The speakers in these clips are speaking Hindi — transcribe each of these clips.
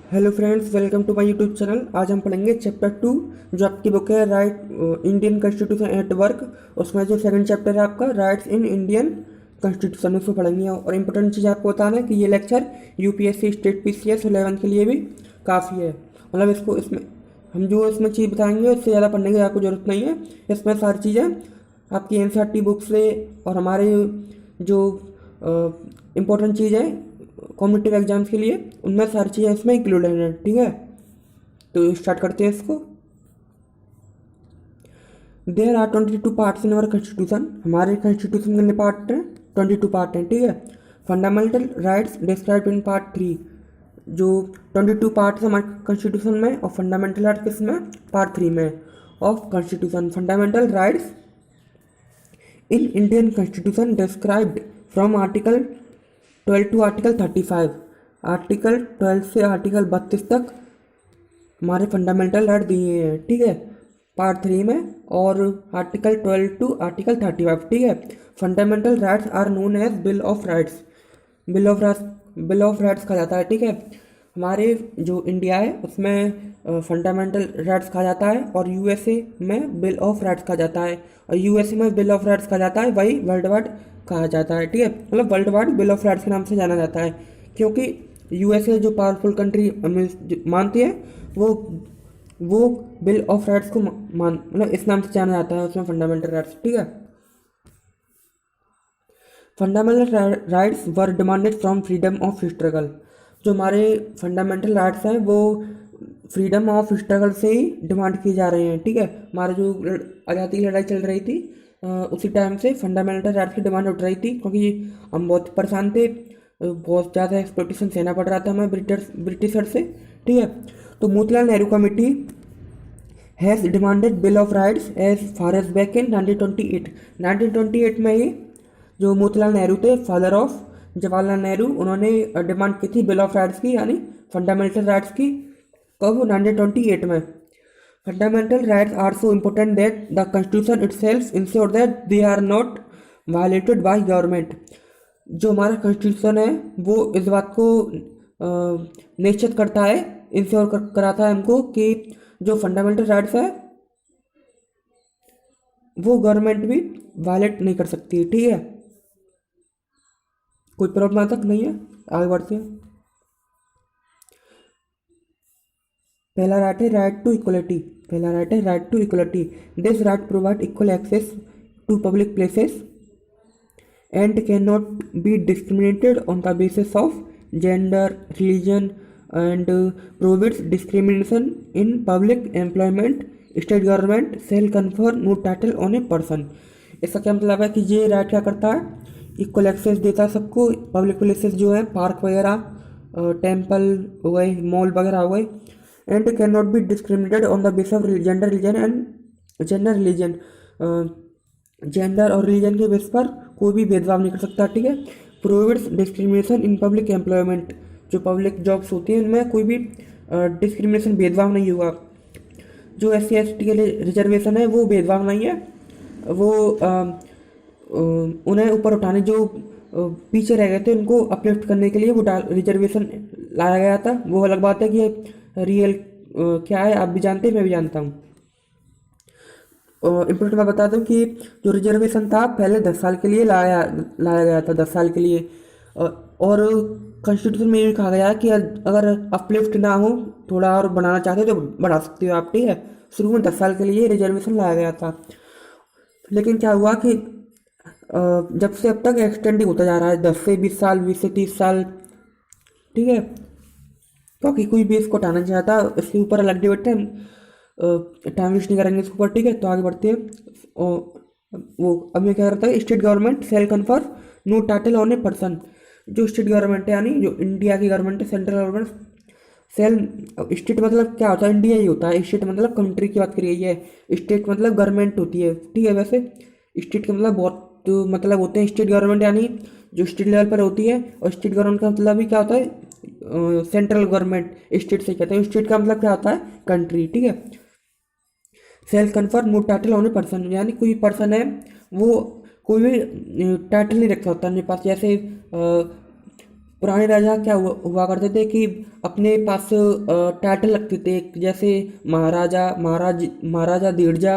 Hello friends, welcome to my YouTube channel. आज हम पढ़ेंगे चैप्टर 2, जो आपकी बुक है right Indian constitution at work. उसमें जो सेकंड चैप्टर है आपका राइट्स इन इंडियन कॉन्स्टिट्यूशन, उसको पढ़ेंगे। और इंपॉर्टेंट चीज़ आपको बताना है कि ये लेक्चर यूपीएससी स्टेट पीसीएस 11 के लिए भी काफ़ी है। मतलब इसको इसमें हम जो इसमें चीज़ बताएंगे उससे ज़्यादा पढ़ने की आपको ज़रूरत नहीं है। इसमें सारी चीज़ें आपकी एनसीईआरटी बुक से और हमारे जो इम्पोर्टेंट चीज़ है कॉम्पिटिटिव एग्जाम्स के लिए, उनमें सारी चीज़ें इसमें इंक्लूडेड हैं। ठीक है, तो स्टार्ट करते हैं इसको। There are 22 parts in our constitution. हमारे कॉन्स्टिट्यूशन के कितने पार्ट हैं? 22 पार्ट हैं। ठीक है, fundamental rights described in part 3। जो 22 पार्ट्स हमारे कॉन्स्टिट्यूशन में, और फंडामेंटल राइट्स किसमें? पार्ट 3 में of constitution. Fundamental rights in Indian constitution described from article 12 to article 35। Article 12 से आर्टिकल 32 तक हमारे फंडामेंटल राइट दिए हैं। ठीक है, पार्ट 3 में, और आर्टिकल 12 टू आर्टिकल 35। ठीक है, fundamental rights are known as bill of rights. Bill of rights कहा जाता है। ठीक है, हमारे जो इंडिया है उसमें फंडामेंटल राइट्स कहा जाता है, और यूएसए में बिल ऑफ राइट्स कहा जाता है। और यूएसए में बिल ऑफ राइट्स कहा जाता है, वही वर्ल्ड वाइड कहा जाता है। ठीक है, मतलब world wide bill of rights के नाम से जाना जाता है, क्योंकि यूएसए जो पावरफुल कंट्री मानती है, वो बिल ऑफ राइट्स को मतलब इस नाम से जाना जाता है उसमें, फंडामेंटल राइट्स। ठीक है, fundamental rights were demanded from freedom of struggle. जो हमारे फंडामेंटल राइट्स हैं वो फ्रीडम ऑफ स्ट्रगल से ही डिमांड किए जा रहे हैं। ठीक है, हमारे जो आज़ादी की लड़ाई चल रही थी, उसी टाइम से फंडामेंटल राइट्स की डिमांड उठ रही थी, क्योंकि हम बहुत परेशान थे, बहुत ज़्यादा एक्सप्लोटेशन सहना पड़ रहा था हमें ब्रिटिशर से। ठीक है, तो Motilal Nehru committee has demanded bill of rights as far as back in 1928। 1928 में ही जो मोतीलाल नेहरू थे, फादर ऑफ जवाहरलाल नेहरू, उन्होंने डिमांड की थी बिल ऑफ राइट्स की, यानी फंडामेंटल राइट्स की। कब? 1928 में। Fundamental rights are so important that the constitution itself ensure that they are not violated by government. जो हमारा कॉन्स्टिट्यूशन है वो इस बात को निश्चित करता है, इंश्योर कराता है हमको कि जो फंडामेंटल राइट्स है वो गवर्नमेंट भी वायलेट नहीं कर सकती। ठीक है, कोई प्रॉब्लम तक नहीं है। आगे बढ़ते हैं। पहला राइट है राइट टू इक्वलिटी। पहला राइट है right to equality. This right provide equal access to public places and cannot be discriminated on the basis of gender, religion, and prohibits discrimination in public employment. State government shall confer no title on a person. इसका क्या मतलब है कि ये राइट क्या करता है? इक्वल एक्सेस देता है सबको। पब्लिक प्लेसेस जो है, पार्क वगैरह, टेम्पल हो गए, मॉल वगैरह हो गए। And can not be discriminated on the base of gender, religion and gender और रिलीजन के बेस पर कोई भी भेदभाव नहीं कर सकता। ठीक है, prohibits discrimination in public employment. जो पब्लिक जॉब्स होती हैं उनमें कोई भी डिस्क्रिमिनेशन, भेदभाव नहीं होगा। जो SC ST के लिए रिजर्वेशन है वो भेदभाव नहीं है, वो उन्हें ऊपर उठाने, जो पीछे रह गए थे उनको अपलिफ्ट करने के लिए वो रिजर्वेशन लाया गया था। वो अलग बात है कि रियल क्या है, आप भी जानते हैं, मैं भी जानता हूँ। इम्पोर्टेंट मैं बता दूं कि जो रिजर्वेशन था पहले 10 साल के लिए लाया गया था, 10 साल के लिए। और कॉन्स्टिट्यूशन में ये कहा गया है कि अगर अपलिफ्ट ना हो, थोड़ा और बढ़ाना चाहते हो तो बढ़ा सकते हो आप। ठीक है, शुरू में 10 साल के लिए रिजर्वेशन लाया गया था, लेकिन क्या हुआ कि जब से अब तक एक्सटेंड होता जा रहा है, 10 से 20 साल, 20 से 30 साल। ठीक है, क्योंकि कोई भी इसको हटाना चाहता, इसके ऊपर अलग डिबेट है, टाइम वेस्ट नहीं करेंगे इसके ऊपर। ठीक है, तो आगे बढ़ते हैं। वो अब मैं क्या करता है, state government shall confer no title on a person. जो स्टेट गवर्नमेंट है, यानी जो इंडिया की गवर्नमेंट है, सेंट्रल गवर्नमेंट, सेल, स्टेट मतलब क्या होता है? इंडिया ही होता है। स्टेट मतलब कंट्री की बात करिए, है स्टेट मतलब गवर्नमेंट होती है। ठीक है, वैसे स्टेट के मतलब बहुत मतलब होते हैं। स्टेट गवर्नमेंट यानी जो स्टेट लेवल पर होती है, और स्टेट गवर्नमेंट का मतलब भी क्या होता है? सेंट्रल गवर्नमेंट स्टेट से कहते हैं। स्टेट का मतलब क्या होता है? कंट्री। ठीक है, shall confer no title on a person, यानी कोई पर्सन है वो कोई भी टाइटल नहीं रखा होता अपने पास। जैसे पुराने राजा क्या हुआ करते थे कि अपने पास टाइटल रखते थे, जैसे महाराजा, महाराजा धीरजा,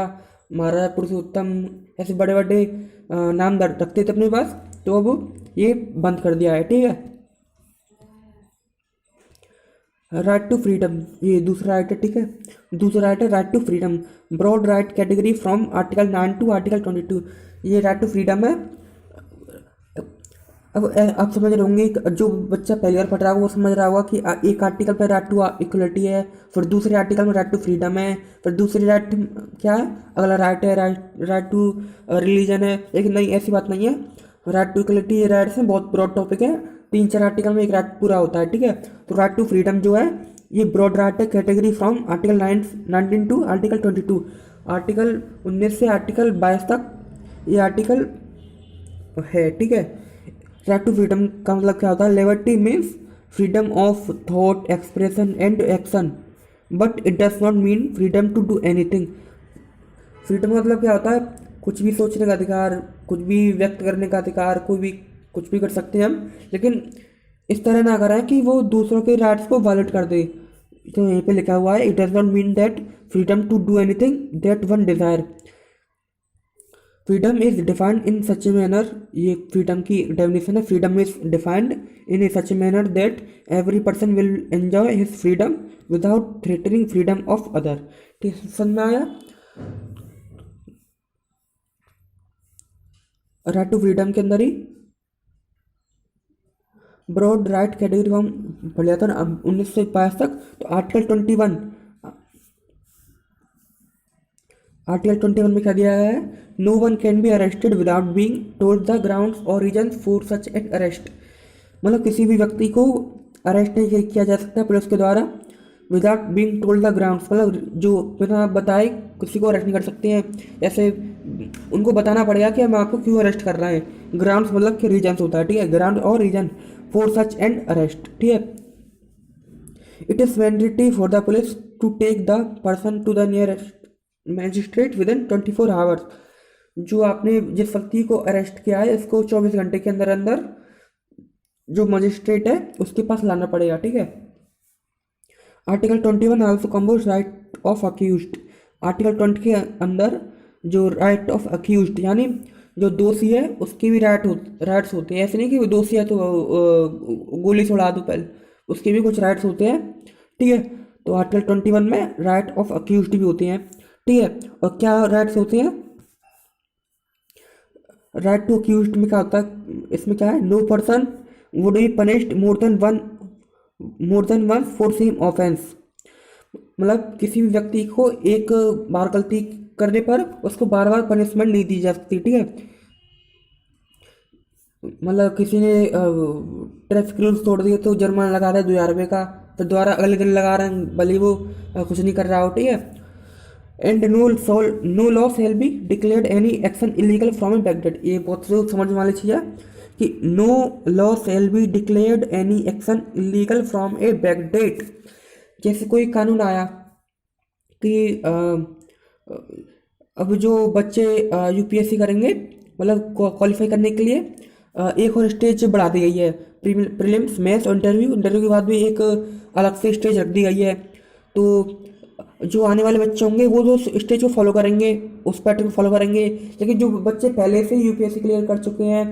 महाराजा पुरुषोत्तम, ऐसे बड़े बड़े नाम रखते थे अपने पास। तो अब ये बंद कर दिया है, ठीक है। राइट टू फ्रीडम, ये दूसरा राइट है, ठीक है। दूसरा राइट है right to freedom, broad right category from article 9 to article 22। ये राइट टू फ्रीडम है। अब आप समझ रहे होंगे, जो बच्चा पहली बार पढ़ रहा होगा वो समझ रहा होगा कि एक आर्टिकल पर राइट टू इक्वलिटी है, फिर दूसरे आर्टिकल में राइट टू फ्रीडम है, फिर दूसरी राइट क्या है, अगला राइट है राइट टू रिलीजन है। लेकिन नहीं, ऐसी बात नहीं है। राइट टू इक्वलिटी ये राइट्स हैं, बहुत ब्रॉड टॉपिक है, 3-4 आर्टिकल में एक राइट पूरा होता है, ठीक है। तो राइट टू फ्रीडम जो है ये ब्रॉड राइट है, category from article 19 to article 22। Article 19 से आर्टिकल 22 तक ये आर्टिकल है, ठीक है। राइट टू फ्रीडम का मतलब क्या होता है? Liberty means freedom of thought, expression and action, but it does not mean freedom to do anything. Freedom मतलब क्या होता है? कुछ भी सोचने का अधिकार, कुछ भी व्यक्त करने का अधिकार, कोई भी कुछ भी कर सकते हैं हम, लेकिन इस तरह ना करें कि वो दूसरों के राइट्स को वायलेट कर दे। तो यहीं पे लिखा हुआ है, it does not mean that freedom to do anything that one desire. Freedom is defined in such a manner, ये फ्रीडम की डेफिनेशन है। Freedom is defined in a such a manner that every person will enjoy his freedom without threatening freedom of other. ठीक है, समझ में आया? राइट टू फ्रीडम के अंदर ही ब्रॉड राइट कैटेगरी हम पढ़ लिया था ना 1922 तक। तो आर्टिकल 21 में क्या दिया गया है? No one can be arrested without being told the grounds और reason for such an arrest. मतलब किसी भी व्यक्ति को अरेस्ट नहीं किया जा सकता पुलिस के द्वारा without being told the grounds, मतलब जो बिना बताए किसी को अरेस्ट नहीं कर सकते हैं। ऐसे उनको बताना पड़ेगा कि हम आपको क्यों अरेस्ट कर रहे हैं। ग्राउंड्स मतलब कि रीजन्स होता है, ठीक है, ग्राउंड और reason for such and arrest, ठीक है। It is mandatory for the police to take the person to the nearest magistrate within 24 hours. जो आपने जिस व्यक्ति को अरेस्ट किया है इसको 24 घंटे के अंदर अंदर जो मजिस्ट्रेट है उसके पास लाना पड़ेगा, ठीक है। Article 21 also Kamboj right of accused. Article 20 के अंदर जो राइट ऑफ अक्यूज्ड यानी जो दोषी है उसकी भी राइट्स होते हैं। ऐसे नहीं कि वो दोषी है तो गोली से उड़ा दो पहले, उसके भी कुछ राइट्स होते हैं, ठीक है। तो आर्टिकल 21 में राइट ऑफ अक्यूज्ड भी होते हैं, ठीक है। और क्या राइट्स होते हैं? राइट टू अक्यूज्ड में क्या होता है? इसमें क्या है? No person would be punished more than one for same offence. मतलब किसी भी व्यक्ति को एक बार गलती करने पर उसको बार बार पनिशमेंट नहीं दी जा सकती, ठीक है। मतलब किसी ने ट्रैफिक रूल्स तोड़ दिए तो जुर्माना लगा रहा है 2000 रुपये का, तो दोबारा अगले दिन लगा रहे हैं भले वो कुछ नहीं कर रहा हो, ठीक है। And no law shall be declared any action illegal from a backdate. ये बहुत से समझ में वाली चीज़ है कि no law shall be declared any action illegal from a backdate. जैसे कोई कानून आया कि अब जो बच्चे यूपीएससी करेंगे मतलब क्वालिफाई करने के लिए एक और स्टेज बढ़ा दी गई है, प्रीलिम्स, मेंस और इंटरव्यू के बाद भी एक अलग से स्टेज रख दी गई है। तो जो आने वाले बच्चे होंगे वो जो स्टेज को फॉलो करेंगे उस पैटर्न को फॉलो करेंगे, लेकिन जो बच्चे पहले से यूपीएससी क्लियर कर चुके हैं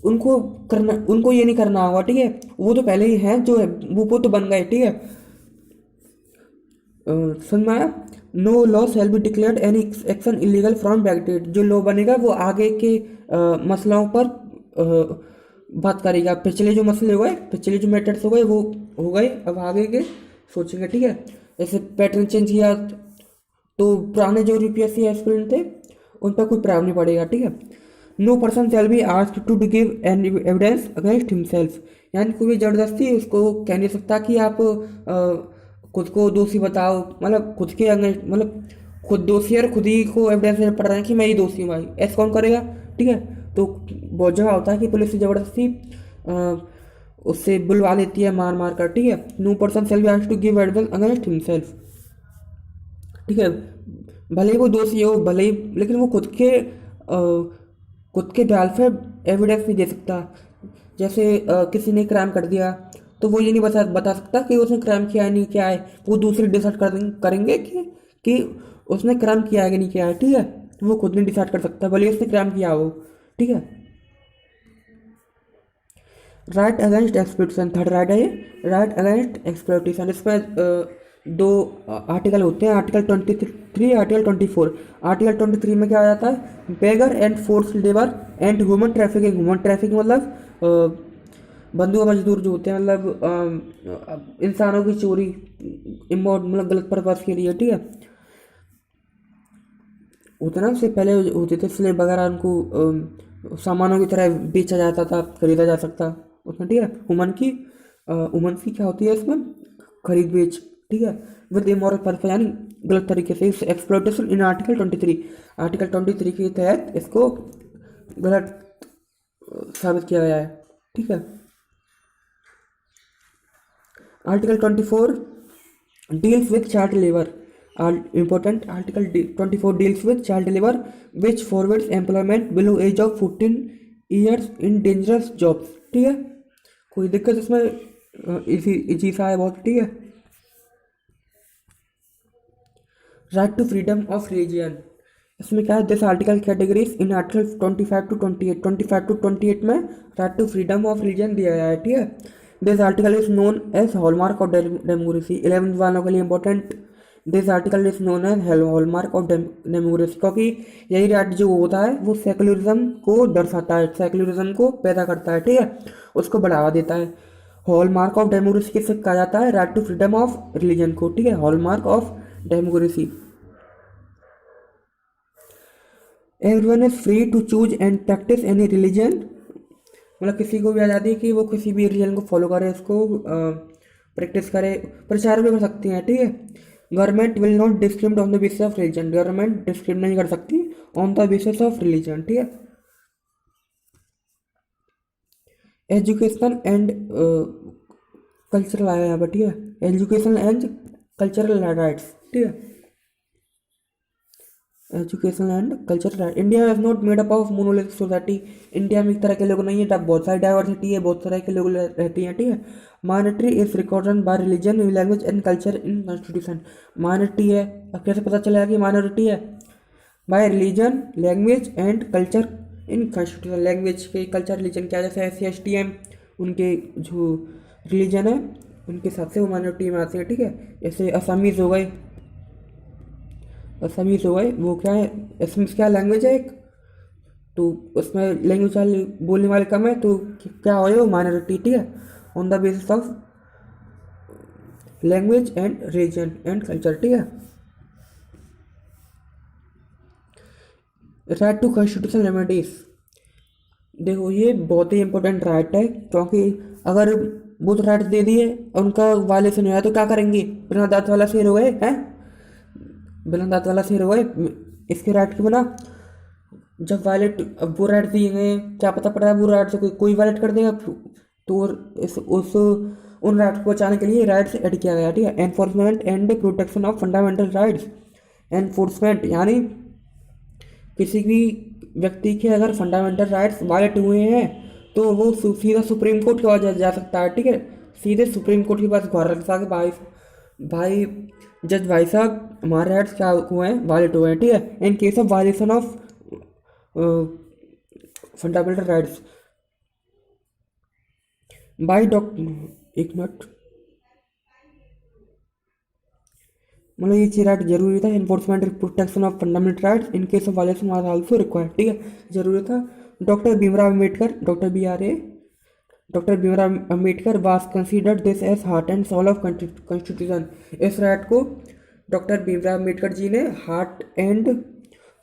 उनको ये नहीं करना होगा, ठीक है। वो तो पहले ही हैं जो है वो तो बन गए, ठीक है। समझ में आया? No law shall be declared any action illegal from backdate. जो लॉ बनेगा वो आगे के मसलों पर बात करेगा। पिछले जो मसले हो गए, पिछले जो मैटर्स हो गए वो हो गए, अब आगे के सोचेंगे, ठीक है। जैसे पैटर्न चेंज किया तो पुराने जो यूपीएससी एस्पिरेंट थे उन पर कोई प्रभाव नहीं पड़ेगा, ठीक है। No person shall be asked to give any evidence against himself. यानी कोई भी जबरदस्ती उसको कह नहीं सकता कि आप खुद को दोषी बताओ, मतलब खुद के अगेंस्ट, मतलब खुद दोषी और खुद ही को एविडेंस देना पड़ रहा है कि मैं ही दोषी हूँ भाई, ऐसा कौन करेगा, ठीक है। तो बहुत जगह होता है कि पुलिस जबरदस्ती उससे बुलवा लेती है मार कर, ठीक है। No person shall be asked to give evidence against himself, ठीक है। भले ही वो दोषी हो, भले ही, लेकिन वो खुद के बयान पे एविडेंस नहीं दे सकता। जैसे किसी ने क्राइम कर दिया तो वो ये नहीं बता सकता कि उसने क्राइम किया है नहीं किया है, वो दूसरे डिसाइड करेंगे कि उसने क्राइम किया है कि नहीं किया है, ठीक है। तो वो खुद नहीं डिसाइड कर सकता भले उसने क्राइम किया हो, ठीक है। Right against exploitation, third right है ये, राइट अगेंस्ट एक्सप्लोइटेशन। इसमें दो आर्टिकल होते हैं, आर्टिकल 23, आर्टिकल 24। आर्टिकल 23 में क्या आ जाता है, begar and force labour and human trafficking. Human trafficking मतलब बंधुआ मजदूर जो होते हैं, मतलब इंसानों की चोरी, मतलब गलत पर्पज के लिए, ठीक है। होते ना, उससे पहले होते थे स्लेब वगैरह, उनको सामानों की तरह बेचा जाता था, खरीदा जा सकता उसमें, ठीक है। वुमन की क्या होती है इसमें, खरीद बेच, ठीक है, विद इमोरल पर्पज, यानी गलत तरीके से। इस एक्सप्लॉइटेशन इन आर्टिकल 23, आर्टिकल 23 के तहत इसको गलत साबित किया गया है, ठीक है। Article 24 deals with child labor. Important, Article 24 deals with child labor, which forbids employment below age of 14 years in dangerous jobs, ठीक है। कोई दिक्कत इसमें, इजी सा है बहुत, ठीक है। Right to freedom of religion, इसमें क्या है, this article categories in article 25 to 28 में right to freedom of religion दिया गया है, ठीक है। This article is known as hallmark of democracy, 11th वालों के लिए important. This article is known as hallmark of democracy, क्योंकि यही राइट जो होता है वो सेकुलरिज्म को दर्शाता है, सेकुलरिज्म को पैदा करता है, ठीक है, उसको बढ़ावा देता है। हॉलमार्क ऑफ डेमोक्रेसी किससे कहा जाता है, right to freedom of religion को, ठीक है, hallmark of democracy. Everyone is free to choose and practise any religion, मतलब किसी को भी आज़ादी है कि वो किसी भी रिलीजन को फॉलो करे, उसको प्रैक्टिस करे, प्रचार भी कर सकती हैं, ठीक है। Government will not discriminate on the basis of religion, government discriminate नहीं कर सकती on the basis of religion, ठीक है। एजुकेशन एंड कल्चरल आया यहाँ पर, ठीक है, एजुकेशन एंड कल्चरल राइट्स, ठीक है, education and culture right. India is not made up of monolithic society, India में एक तरह के लोग नहीं है, बहुत सारी डाइवर्सिटी है, बहुत तरह के लोग रहती हैं, ठीक है। Minority is recorded by religion, language and culture in constitution. Minority है, अब कैसे पता चलेगा कि माइनॉरिटी है, bye religion language and culture in constitution. Language के, कल्चर, रिलीजन क्या, जैसे SC ST M उनके जो रिलीजन है उनके हिसाब से वो माइनॉरिटी में आते हैं, ठीक है। जैसे असमीज़ हो गए, असमीज़ हो गए, वो क्या है, असमीज़ क्या लैंग्वेज है एक, तो उसमें लैंग्वेज वाले बोलने वाले कम है, तो क्या हो वो माइनॉरिटी, ठीक है, on the basis of language and region and culture, ठीक है। राइट टू कॉन्स्टिट्यूशन रेमेडीज, देखो ये बहुत ही इंपॉर्टेंट राइट है, क्योंकि अगर वो तो राइट दे दिए और उनका वायलेशन हुआ तो क्या करेंगे, बिना दांत वाला शेर हो गए हैं, बिना दांत वाला शेर हो गए इसके राइट के बिना। जब वायलेट, अब वो राइट दिए गए, क्या पता पड़ रहा है वो राइट से कोई वायलेट कर देगा, तो उस उन राइट्स को बचाने के लिए राइट्स ऐड किया गया, ठीक है। Enforcement and protection of fundamental rights, enforcement यानी किसी भी व्यक्ति के अगर फंडामेंटल राइट्स वायलेट हुए हैं तो वो सीधा सुप्रीम कोर्ट के पास जा सकता है, ठीक है, सीधे सुप्रीम कोर्ट के पास गुहार रख सकता है कि भाई जज भाई साहब हमारे राइट्स क्या हुए हैं, वायलेट हुए हैं, ठीक है, in case of violation of fundamental rights by एक मिनट, मतलब ये चीज राइट जरूरी था। Enforcement protection of fundamental rights in case of violation was also required, ठीक है, जरूरी था। Doctor Bhimrao Ambedkar, doctor Bhimrao Ambedkar was considered this as heart and soul of constitution. इस राइट को डॉक्टर भीमराव अम्बेडकर जी ने heart and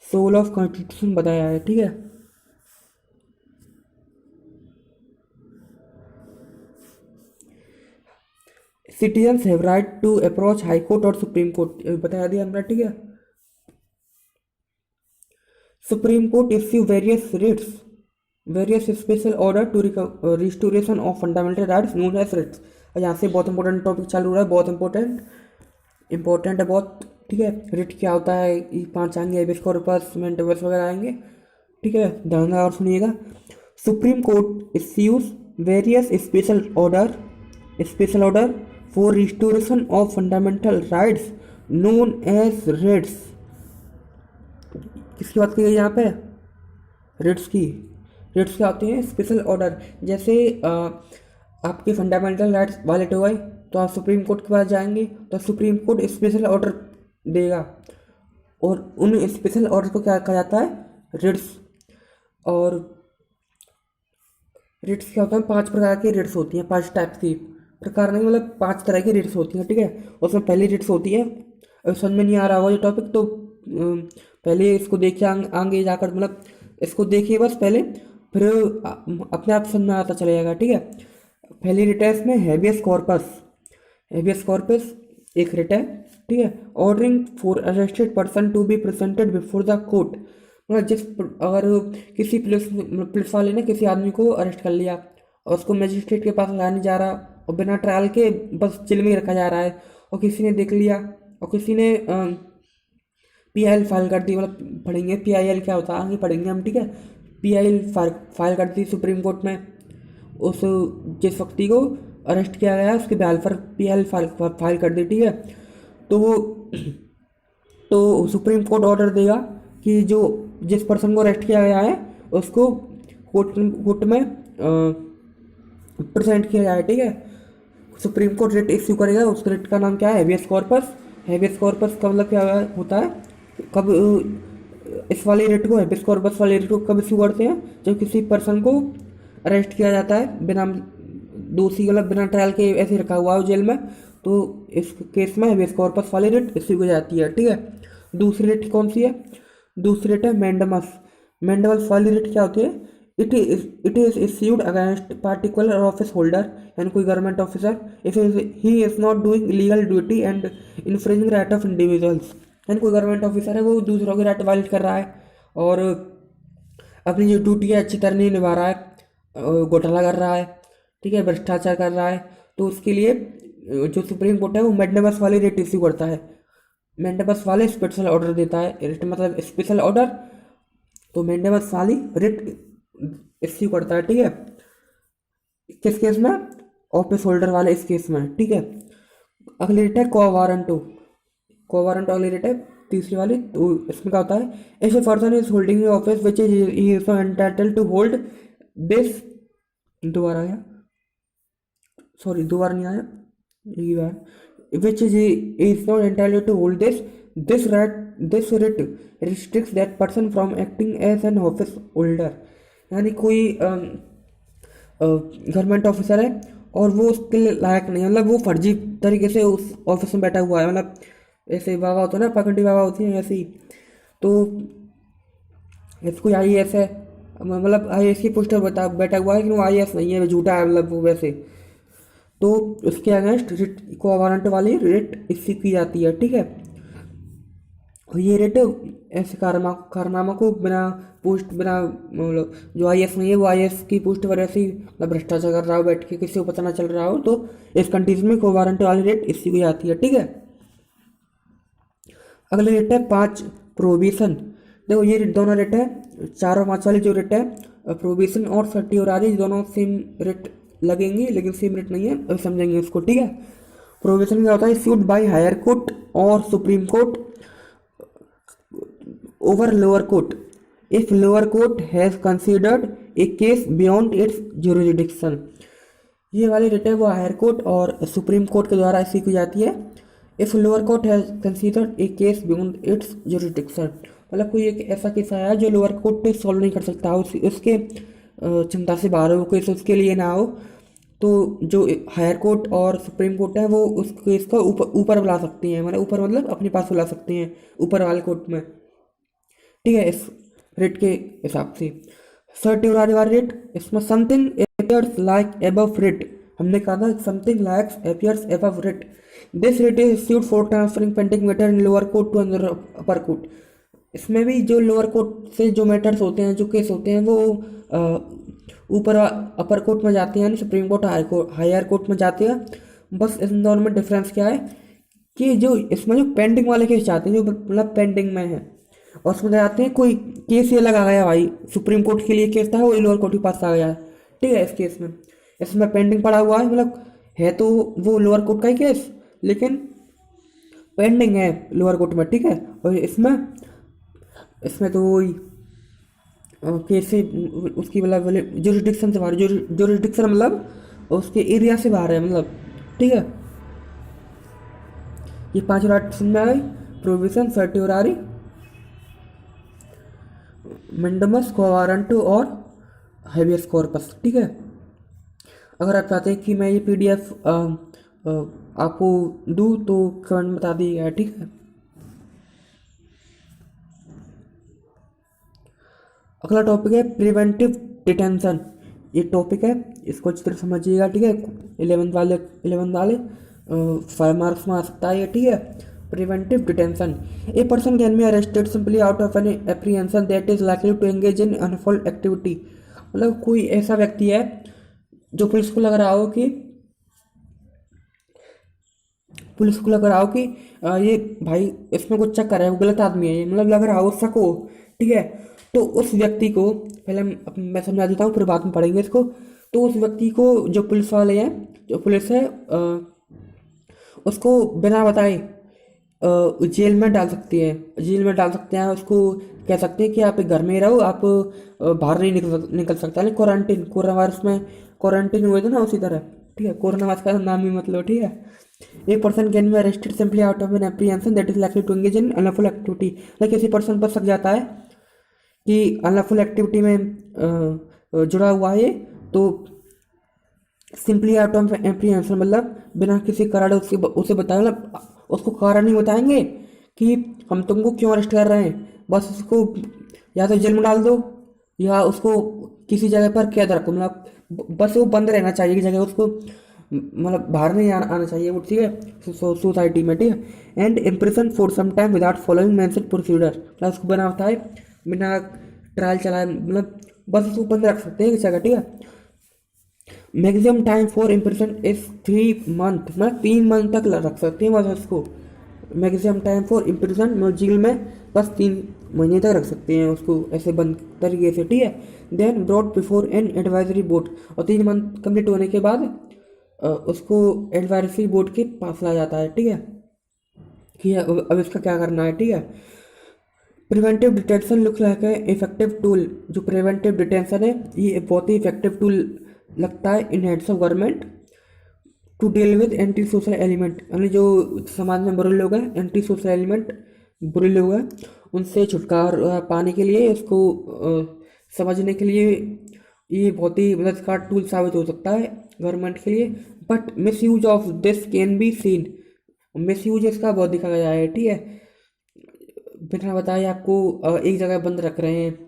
soul of constitution बताया है, ठीक है। Citizens have right to approach high court और सुप्रीम कोर्ट, बताया दिया हमने, ठीक है। Supreme court issue various special order to restoration of fundamental rights known as writs. यहाँ से बहुत इंपॉर्टेंट टॉपिक चालू हो रहा है, बहुत इंपॉर्टेंट है बहुत, ठीक है। रिट क्या होता है, 5 आएंगे, एबिस कॉर्पस, मेंटेबस वगैरह आएंगे, ठीक है, ध्यान और सुनिएगा। Supreme court issues various special order for restoration of fundamental rights known as writs. किसकी बात की गई यहाँ पे? रेट्स की। रेट्स क्या होते हैं? Special order. जैसे आपके फंडामेंटल राइट्स वायलेट हो गए तो आप सुप्रीम कोर्ट के पास जाएंगे तो सुप्रीम कोर्ट स्पेशल ऑर्डर देगा, और उन स्पेशल ऑर्डर को क्या कहा जाता है? रिट्स। और रिट्स क्या होता है? 5 प्रकार की रिट्स होती हैं, 5 टाइप की। प्रकार नहीं, मतलब 5 तरह की रिट्स होती हैं, ठीक है। उसमें पहली रिट्स होती है, अगर समझ में नहीं आ रहा होगा ये टॉपिक तो पहले इसको देखिए, आगे जाकर, मतलब इसको देखिए बस पहले, फिर अपने आप समझ में आता चला जाएगा, ठीक है। पहली रिट है इसमें हेबियस कॉर्पस। हेबियस कॉर्पस एक रिट है, ठीक है। Ordering for arrested person to be presented before the court. मतलब अगर किसी पुलिस वाले ने किसी आदमी को अरेस्ट कर लिया और उसको मजिस्ट्रेट के पास लाया नहीं जा रहा और बिना ट्रायल के बस जेल में ही रखा जा रहा है, और किसी ने देख लिया और किसी ने PIL फाइल कर दी, मतलब पढ़ेंगे PIL क्या होता है आगे पढ़ेंगे हम, ठीक है। PIL फाइल कर दी सुप्रीम कोर्ट में, उस जिस व्यक्ति को अरेस्ट किया गया है उसके बयान पर PIL फाइल कर दी, ठीक है। तो वो तो सुप्रीम कोर्ट ऑर्डर देगा कि जो जिस पर्सन को अरेस्ट किया गया है उसको कोर्ट में प्रेजेंट किया जाए, ठीक है। सुप्रीम कोर्ट रिट इश्यू करेगा, उस रिट का नाम क्या है? Habeas corpus. हेबियस कॉर्पस का मतलब क्या होता है? कब इस वाली रिट को, हेबियस कॉर्पस वाली रिट को कब इश्यू करते हैं? जब किसी पर्सन को अरेस्ट किया जाता है बिना दोषी, मतलब बिना ट्रायल के ऐसे रखा हुआ है जेल में, तो इस केस में हेबियस कॉर्पस वाली रिट इश्यू की जाती है, ठीक है। दूसरी रिट कौन सी है? दूसरी रिट है मैंडेमस। मैंडेमस वाली रिट क्या होती है? It is issued against particular office holder, यानी कोई government officer, if he is not doing legal duty and infringing right of individuals. यानी कोई गवर्नमेंट ऑफिसर है वो दूसरों के राइट वायलेट कर रहा है और अपनी जो ड्यूटी है अच्छी तरह नहीं निभा रहा है, घोटाला कर रहा है, ठीक है, भ्रष्टाचार कर रहा है, तो उसके लिए जो सुप्रीम कोर्ट है वो मैंडेमस वाली रिट इश्यू करता है। मैंडेमस वाले स्पेशल ऑर्डर देता है, रिट मतलब स्पेशल ऑर्डर, तो मैंडेमस वाली रिट इश्यू करता है, ठीक है। किस केस में? ऑफिस होल्डर वाले इस केस में, ठीक है। अगली रिट है क्वा वारंटो। क्वा वारंटो अगली रिट है तीसरी वाली। तो इसमें क्या होता है? If a person is holding office which is he is entitled to hold this, दोबारा आया, सॉरी दोबारा नहीं आया, ये बार, which is not entitled to hold this writ restricts that person from acting as an office holder. यानी कोई गवर्नमेंट ऑफिसर है और वो उसके लिए लायक नहीं है, मतलब वो फर्जी तरीके से उस ऑफिस में बैठा हुआ है, मतलब ऐसे बाबा होता है ना, पगड़ी बाबा होती है ऐसे ही। तो कोई IAS है, मतलब IAS की पोस्टर बैठा हुआ है, लेकिन वो IAS नहीं है, वो झूठा है, मतलब वो वैसे, तो उसके अगेंस्ट रिट को वारंट वाली रिट इश्यू की जाती है, ठीक है। और ये रिट ऐसे कारनामा को बिना मतलब जो IAS नहीं है वो IAS की पोस्ट पर ऐसे ही मतलब भ्रष्टाचार कर रहा हो बैठ के, किसी को पता ना चल रहा हो, तो इस कंडीशन में को वारंट वाली रिट इश्यू की जाती है, ठीक है। अगले रिट है 5 प्रोविशन। देखो ये दोनों रिट है, 4 और 5 वाली जो रिट है प्रोविशन और सर्टियोरारी दोनों सेम रिट लगेंगी, लेकिन सेम रिट नहीं है, अब समझेंगे इसको, ठीक है। प्रोविशन क्या होता है? इश्यूड बाय हायर कोर्ट और supreme court over lower court if lower court has considered A case beyond it's jurisdiction. ये वाली रिट है वो हायर कोर्ट और सुप्रीम कोर्ट के द्वारा इश्यू की जाती है। If lower court has considered A case beyond it's jurisdiction, मतलब कोई एक ऐसा केस आया जो लोअर कोर्ट सॉल्व नहीं कर सकता, उसके क्षमता से बाहर हो केस, उसके लिए ना हो, तो जो हायर कोर्ट और सुप्रीम कोर्ट है वो उस केस को ऊपर बुला सकती हैं, मतलब ऊपर मतलब अपने पास बुला सकती हैं ऊपर वाले कोर्ट में, ठीक है, इस रेट के हिसाब से। सर्टियोरारी वाली रेट, इसमें something appears like above writ, हमने कहा था something like appears above writ, this writ is issued for transferring pending matter in lower court to upper court. इसमें भी जो लोअर कोर्ट से जो मैटर्स होते हैं, जो केस होते हैं, वो ऊपर अपर कोर्ट में जाते हैं, यानी सुप्रीम कोर्ट हायर कोर्ट में जाते हैं। बस इन दोनों में डिफरेंस क्या है कि जो इसमें जो पेंडिंग वाले केस जाते हैं, जो मतलब पेंडिंग में है, और उसमें जाते हैं कोई केस ये लगा गया भाई, सुप्रीम कोर्ट के लिए केस था वो लोअर कोर्ट के पास आ गया, ठीक है। इस केस में इसमें पेंडिंग पड़ा हुआ है, मतलब है तो वो लोअर कोर्ट का ही केस, लेकिन पेंडिंग है लोअर कोर्ट में, ठीक है। और इसमें इसमें तो वही केस से उसकी मतलब जुरिडिक्शन से बाहर, जुरिडिक्शन मतलब उसके एरिया से बाहर है, मतलब ठीक है। ये 5 राइट समझ में आई, प्रोविजन, सर्टियोरारी, मिंडमस, कोवारंटो और हेबियस कॉर्पस, ठीक है। अगर आप चाहते हैं कि मैं ये पीडीएफ आपको दूँ तो कमेंट में बता दीजिएगा, ठीक है। अगला टॉपिक है प्रिवेंटिव डिटेंशन। ये टॉपिक है, इसको अच्छी तरह समझिएगा, ठीक है। 11th वाले 5 मार्क्स में आ सकता है ये, ठीक है। Preventive detention, a person can be arrested simply out of an apprehension that is likely to engage in unlawful activity. मतलब कोई ऐसा व्यक्ति है जो पुलिस को लग रहा हो कि ये भाई इसमें कुछ चक्कर है, वो गलत आदमी है, ये मतलब लग रहा हो, शक हो, ठीक है। तो उस व्यक्ति को पहले मैं समझा देता हूँ, फिर बाद में पढ़ेंगे इसको। तो उस व्यक्ति को जो पुलिस वाले हैं, जो पुलिस है, उसको बिना बताए जेल में डाल सकती है, जेल में डाल सकते हैं। उसको कह सकते हैं कि आप घर में ही रहो, आप बाहर नहीं निकल सकता। लेकिन क्वारंटीन, कोरोना वायरस में क्वारंटीन हुए थे ना, उसी तरह, ठीक है। कोरोना वायरस का नाम ही मतलब, ठीक है। A person can be arrested simply out of an apprehension that is likely to engage in unlawful activity. Like किसी पर्सन पर शक जाता है कि अनलॉफुल एक्टिविटी में जुड़ा हुआ है, तो सिंपली आउट ऑफ एप्रीहेंशन मतलब बिना किसी कारण उसे बताए, मतलब उसको कारण नहीं बताएंगे कि हम तुमको क्यों अरेस्ट कर रहे हैं, बस उसको या तो जेल में डाल दो या उसको किसी जगह पर कैद रखो, मतलब बस वो बंद रहना चाहिए कि जगह, उसको मतलब बाहर नहीं आना चाहिए वो, ठीक है, सोसाइटी में, ठीक है। And impression for some time without following mentioned procedure, मतलब उसको बना होता है बिना ट्रायल चलाए, मतलब बस उसको बंद रख सकते हैं एक जगह, ठीक है। Maximum time for impression is 3 month, मतलब 3 मंथ तक रख सकते हैं बस उसको। Maximum time for impression jail में बस 3 महीने तक रख सकते हैं उसको, ऐसे बंद तरीके से, ठीक है। Then brought before an advisory board, और 3 मंथ कंप्लीट होने के बाद उसको एडवाइजरी बोर्ड के पास लाया जाता है, ठीक है, कि अब इसका क्या करना है, ठीक है। प्रिवेंटिव डिटेंशन लुक लाइक है इफेक्टिव टूल। जो प्रिवेंटिव डिटेंशन है ये बहुत ही इफेक्टिव टूल लगता है in hands of government to deal with anti social element, यानी जो समाज में बुरे लोग हैं, एंटी सोशल एलिमेंट बुरे लोग हैं, उनसे छुटकारा पाने के लिए, इसको समझने के लिए ये बहुत ही मददगार टूल साबित हो सकता है गवर्नमेंट के लिए। But miss use of this can be seen, miss use इसका बहुत दिखा गया है, ठीक है। बिना बताए आपको एक जगह बंद रख रहे हैं,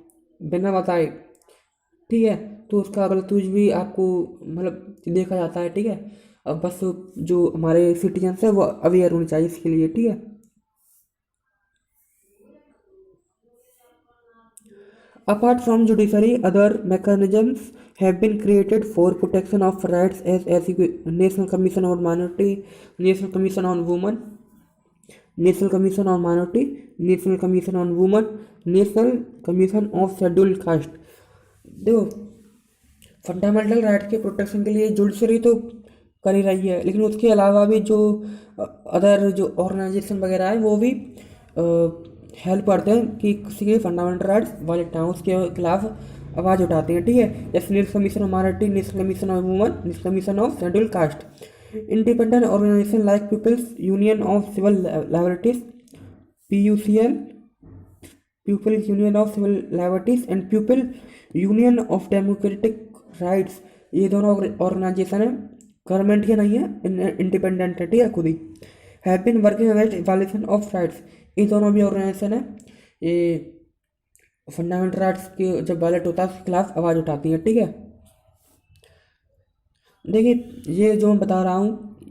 बिना बताए, ठीक है, तो उसका गलत यूज भी आपको मतलब देखा जाता है, ठीक है। अब बस जो हमारे सिटीजन्स हैं वो अवेयर होने चाहिए इसके लिए, ठीक है। Apart from judiciary, other mechanisms have been created for protection of rights as National Commission on Minority, National Commission on Women, National Commission on Minority, National Commission on Women, National Commission of Scheduled Caste। देखो, फंडामेंटल राइट के प्रोटेक्शन के लिए जुडिशरी तो कर ही रही है, लेकिन उसके अलावा भी जो अदर जो ऑर्गेनाइजेशन वगैरह है वो भी हेल्प करते हैं कि किसी के फंडामेंटल राइट्स वायलेट ना हो, उसके खिलाफ आवाज़ उठाते हैं, ठीक है। जैसे national commission of minority, national commission of woman, national commission of scheduled caste. Independent organisation like people's union of civil liabilities, PUCL, people's union of civil liabilities and people union of democratic rights, ये दोनों ऑर्गेनाइजेशन है, गवर्नमेंट के नहीं है, इंडिपेंडेंट है, ठीक है, खुद ही। Have been working against violation of rights, ये दोनों भी ऑर्गेनाइजेशन है, ये फंडामेंटल राइट्स के जब वायलेट होता है उसके खिलाफ आवाज़ उठाती है, ठीक है। देखिए ये जो मैं बता रहा हूँ